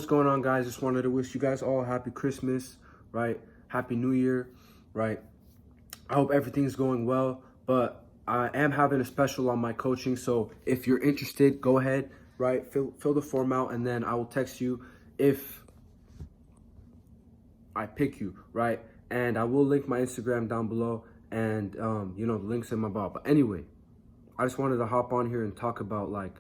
What's going on, guys? Just wanted to wish you guys all happy Christmas, right? Happy New Year, right? I hope everything's going well, but I am having a special on my coaching, so if you're interested, go ahead, right? Fill the form out, and then I will text you if I pick you, right? And I will link my Instagram down below, and the links in my bio. But anyway, I just wanted to hop on here and talk about like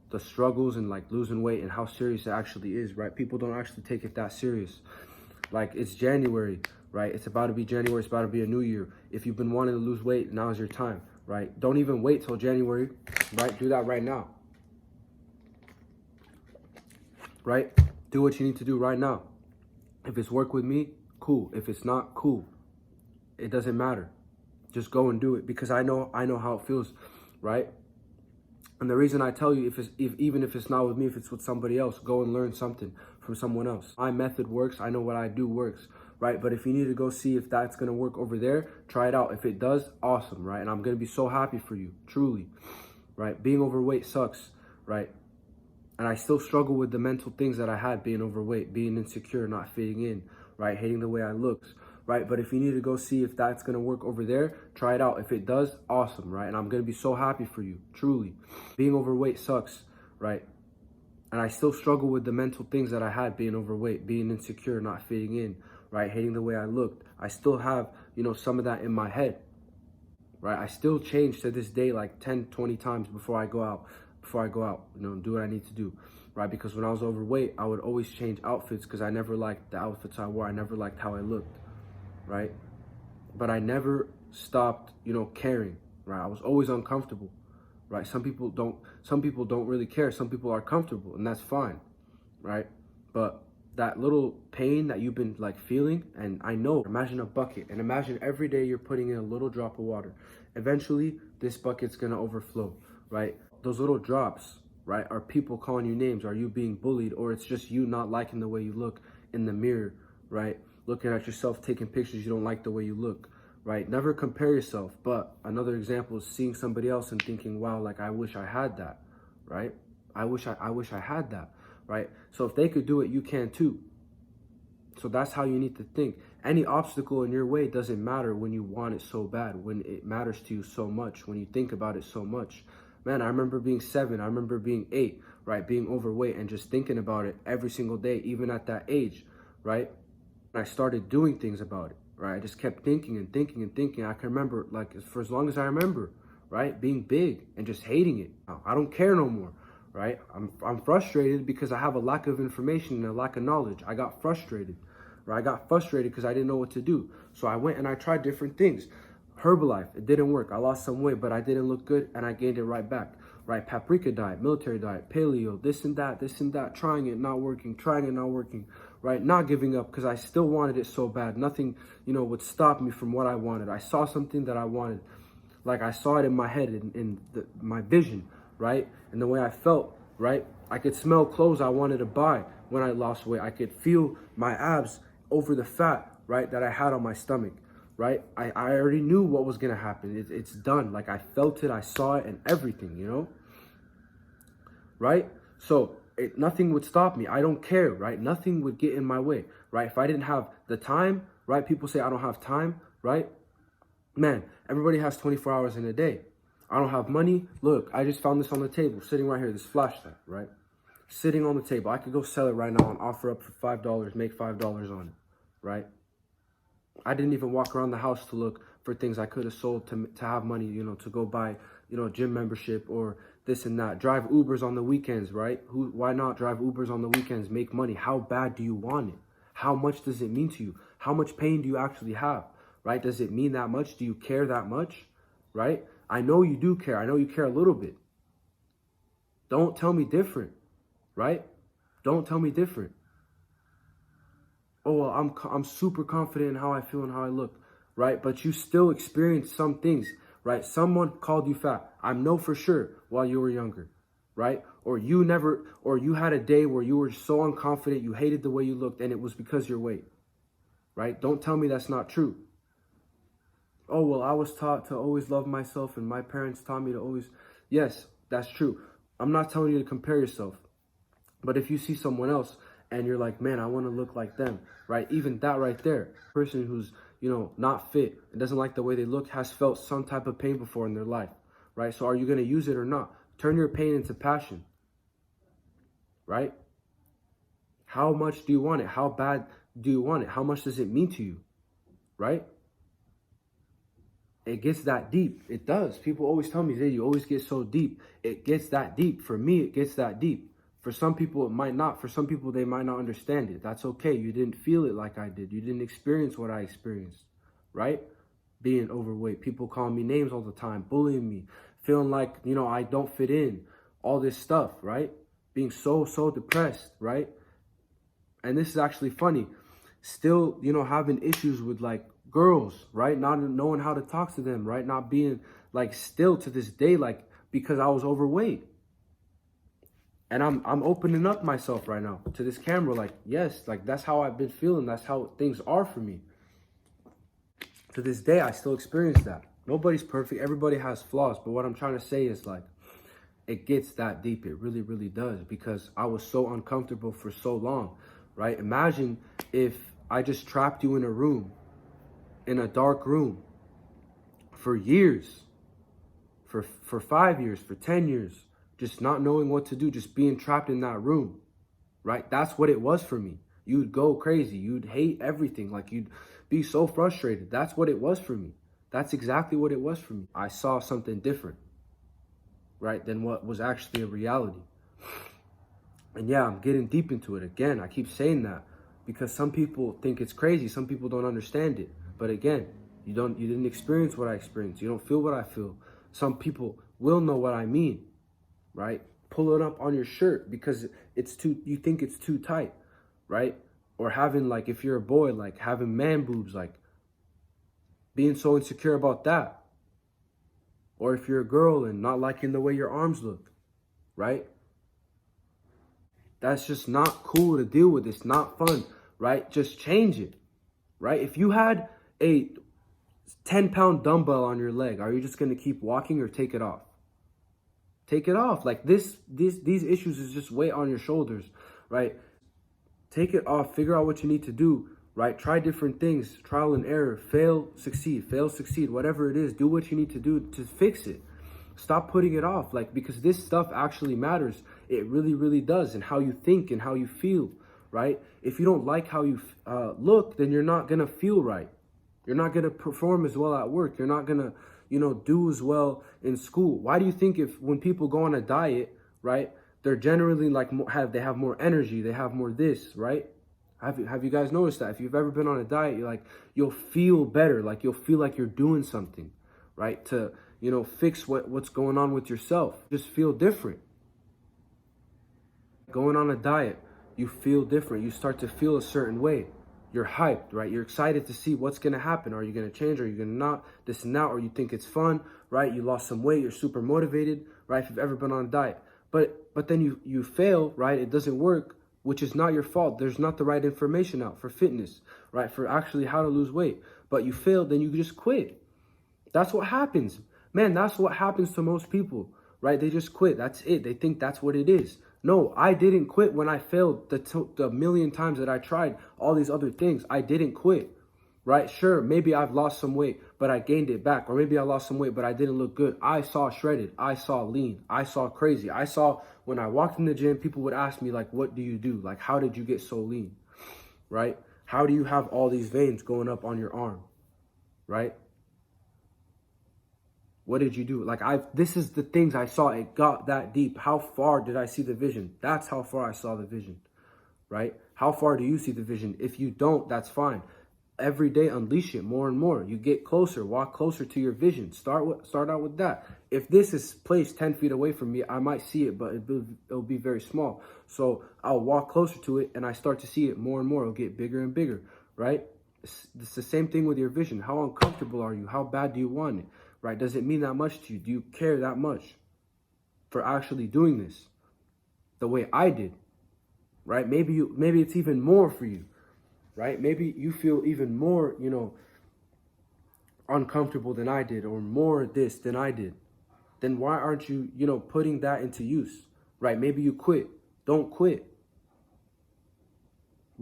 the struggles and like losing weight and how serious it actually is, right? People don't actually take it that serious. Like, it's January, right? It's about to be January. It's about to be a new year. If you've been wanting to lose weight, now's your time, right? Don't even wait till January, right? Do that right now, right? Do what you need to do right now. If it's work with me, cool. If it's not, cool. It doesn't matter. Just go and do it, because I know how it feels, right? And the reason I tell you, even if it's not with me, if it's with somebody else, go and learn something from someone else. My method works. I know what I do works, right? But if you need to go see if that's going to work over there, try it out. If it does, awesome, right? And I'm going to be so happy for you, truly, right? Being overweight sucks, right? And I still struggle with the mental things that I had being overweight, being insecure, not fitting in, right? Hating the way I look, right? But if you need to go see if that's going to work over there, try it out. If it does, awesome, right? And I'm going to be so happy for you, truly. Being overweight sucks, right? And I still struggle with the mental things that I had being overweight, being insecure, not fitting in, right? Hating the way I looked. I still have, some of that in my head, right? I still change to this day like 10, 20 times before I go out, do what I need to do, right? Because when I was overweight, I would always change outfits because I never liked the outfits I wore. I never liked how I looked, right? But I never stopped, caring, right? I was always uncomfortable, right? Some people don't really care. Some people are comfortable, and that's fine, right? But that little pain that you've been like feeling, and I know, imagine a bucket, and imagine every day you're putting in a little drop of water. Eventually, this bucket's gonna overflow, right? Those little drops, right, are people calling you names? Are you being bullied? Or it's just you not liking the way you look in the mirror, right? Looking at yourself, taking pictures, you don't like the way you look, right? Never compare yourself. But another example is seeing somebody else and thinking, wow, like I wish I had that, right? I wish I had that, right? So if they could do it, you can too. So that's how you need to think. Any obstacle in your way doesn't matter when you want it so bad, when it matters to you so much, when you think about it so much. Man, I remember being 7, I remember being 8, right? Being overweight and just thinking about it every single day, even at that age, right? I started doing things about it, right? I just kept thinking and thinking and thinking. I can remember, like, for as long as I remember, right? Being big and just hating it. I don't care no more, right? I'm frustrated because I have a lack of information and a lack of knowledge. I got frustrated, right? I got frustrated because I didn't know what to do. So I went and I tried different things. Herbalife, it didn't work. I lost some weight, but I didn't look good, and I gained it right back, right? Paprika diet, military diet, paleo, this and that, trying it, not working, right? Not giving up because I still wanted it so bad. Nothing, would stop me from what I wanted. I saw something that I wanted. Like, I saw it in my head, in my vision, right? And the way I felt, right? I could smell clothes I wanted to buy when I lost weight. I could feel my abs over the fat, right, that I had on my stomach, right? I already knew what was going to happen. It's done. Like, I felt it, I saw it, and everything, right? So nothing would stop me. I don't care, right? Nothing would get in my way, right? If I didn't have the time, right? People say I don't have time, right? Man, everybody has 24 hours in a day. I don't have money. Look, I just found this on the table, sitting right here, this flashlight, right? Sitting on the table. I could go sell it right now and offer up for $5, make $5 on it, right? I didn't even walk around the house to look for things I could have sold to have money, to go buy, gym membership or this and that. Drive Ubers on the weekends, right? Why not drive Ubers on the weekends, make money? How bad do you want it? How much does it mean to you? How much pain do you actually have, right? Does it mean that much? Do you care that much, right? I know you do care. I know you care a little bit. Don't tell me different, right? Don't tell me different. Oh, well, I'm super confident in how I feel and how I look, right? But you still experience some things, right? Someone called you fat. I know for sure while you were younger, right? Or you had a day where you were so unconfident, you hated the way you looked, and it was because of your weight, right? Don't tell me that's not true. Oh, well, I was taught to always love myself, and my parents taught me to always. Yes, that's true. I'm not telling you to compare yourself. But if you see someone else and you're like, man, I want to look like them, right? Even that right there, person who's, not fit and doesn't like the way they look has felt some type of pain before in their life, right? So are you going to use it or not? Turn your pain into passion, right? How much do you want it? How bad do you want it? How much does it mean to you, right? It gets that deep. It does. People always tell me, Zay, you always get so deep. It gets that deep. For me, it gets that deep. For some people, it might not. For some people, they might not understand it. That's okay. You didn't feel it like I did. You didn't experience what I experienced, right? Being overweight. People calling me names all the time, bullying me, feeling like, I don't fit in, all this stuff, right? Being so depressed, right? And this is actually funny. Still, having issues with like girls, right? Not knowing how to talk to them, right? Not being like still to this day, like because I was overweight. And I'm opening up myself right now to this camera. Like, yes, like that's how I've been feeling. That's how things are for me. To this day, I still experience that. Nobody's perfect. Everybody has flaws. But what I'm trying to say is like, it gets that deep. It really, really does. Because I was so uncomfortable for so long, right? Imagine if I just trapped you in a room, in a dark room for years, for 5 years, for 10 years, just not knowing what to do, just being trapped in that room, right? That's what it was for me. You'd go crazy. You'd hate everything. Like you'd be so frustrated. That's what it was for me. That's exactly what it was for me. I saw something different, right, than what was actually a reality. And yeah, I'm getting deep into it. Again, I keep saying that because some people think it's crazy. Some people don't understand it. But again, you didn't experience what I experienced. You don't feel what I feel. Some people will know what I mean, right? Pull it up on your shirt because you think it's too tight, right? Or having, like, if you're a boy, like having man boobs, like being so insecure about that. Or if you're a girl and not liking the way your arms look, right? That's just not cool to deal with. It's not fun, right? Just change it, right? If you had a 10-pound dumbbell on your leg, are you just going to keep walking or take it off? Take it off. Like these issues is just weight on your shoulders, right? Take it off. Figure out what you need to do, right? Try different things, trial and error, fail, succeed, whatever it is. Do what you need to do to fix it. Stop putting it off, like, because this stuff actually matters. It really, really does. And how you think and how you feel, right? If you don't like how you look, then you're not going to feel right. You're not going to perform as well at work. You're not going to, do as well in school. Why do you think when people go on a diet, right, they're generally like they have more energy, they have more this, right? Have you guys noticed that? If you've ever been on a diet, you'll feel better, like you'll feel like you're doing something, right? To, fix what's going on with yourself. Just feel different. Going on a diet, you feel different. You start to feel a certain way. You're hyped, right? You're excited to see what's going to happen. Are you going to change? Are you going to not? This and that, or you think it's fun, right? You lost some weight. You're super motivated, right? If you've ever been on a diet. But then you fail, right? It doesn't work, which is not your fault. There's not the right information out for fitness, right? For actually how to lose weight. But you failed, then you just quit. That's what happens. Man, that's what happens to most people, right? They just quit. That's it. They think that's what it is. No, I didn't quit when I failed the million times that I tried all these other things. I didn't quit, right? Sure, maybe I've lost some weight, but I gained it back. Or maybe I lost some weight, but I didn't look good. I saw shredded. I saw lean. I saw crazy. I saw when I walked in the gym, people would ask me, like, what do you do? Like, how did you get so lean, right? How do you have all these veins going up on your arm, right? What did you do? Like, this is the things I saw. It got that deep. How far did I see the vision? That's how far I saw the vision, right? How far do you see the vision? If you don't, that's fine. Every day, unleash it more and more. You get closer, walk closer to your vision. Start out with that. If this is placed 10 feet away from me, I might see it, but it'll be very small. So I'll walk closer to it and I start to see it more and more. It'll get bigger and bigger, right? It's the same thing with your vision. How uncomfortable are you? How bad do you want it? Right? Does it mean that much to you? Do you care that much for actually doing this the way I did? Right? Maybe it's even more for you. Right? Maybe you feel even more, uncomfortable than I did, or more this than I did. Then why aren't you, putting that into use? Right? Maybe you quit. Don't quit.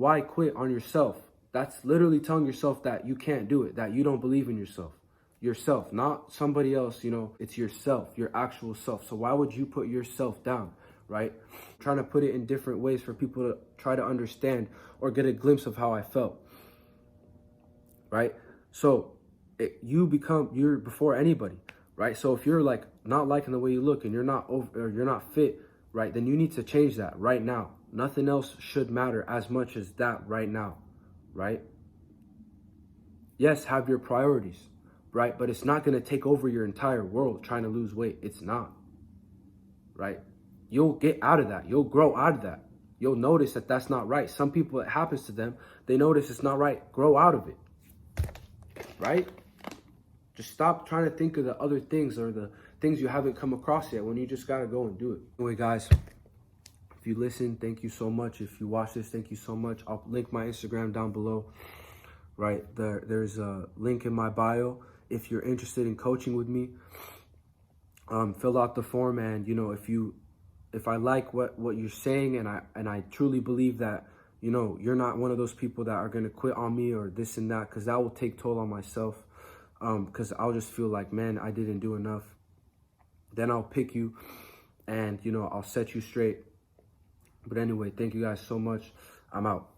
Why quit on yourself? That's literally telling yourself that you can't do it, that you don't believe in yourself. Yourself, not somebody else, it's yourself, your actual self. So why would you put yourself down, right? I'm trying to put it in different ways for people to try to understand or get a glimpse of how I felt, right? So you're before anybody, right? So if you're like not liking the way you look and you're not over, or you're not fit, right, then you need to change that right now. Nothing else should matter as much as that right now, right? Yes, have your priorities, right? But it's not going to take over your entire world trying to lose weight. It's not, right? You'll get out of that. You'll grow out of that. You'll notice that that's not right. Some people, it happens to them. They notice it's not right. Grow out of it, right? Just stop trying to think of the other things or the things you haven't come across yet when you just got to go and do it. Anyway, guys, if you listen, thank you so much. If you watch this, thank you so much. I'll link my Instagram down below, right? There's a link in my bio. If you're interested in coaching with me, fill out the form. And, if I like what you're saying and I truly believe that, you're not one of those people that are going to quit on me or this and that, because that will take toll on myself. Because I'll just feel like, man, I didn't do enough. Then I'll pick you and, I'll set you straight. But anyway, thank you guys so much. I'm out.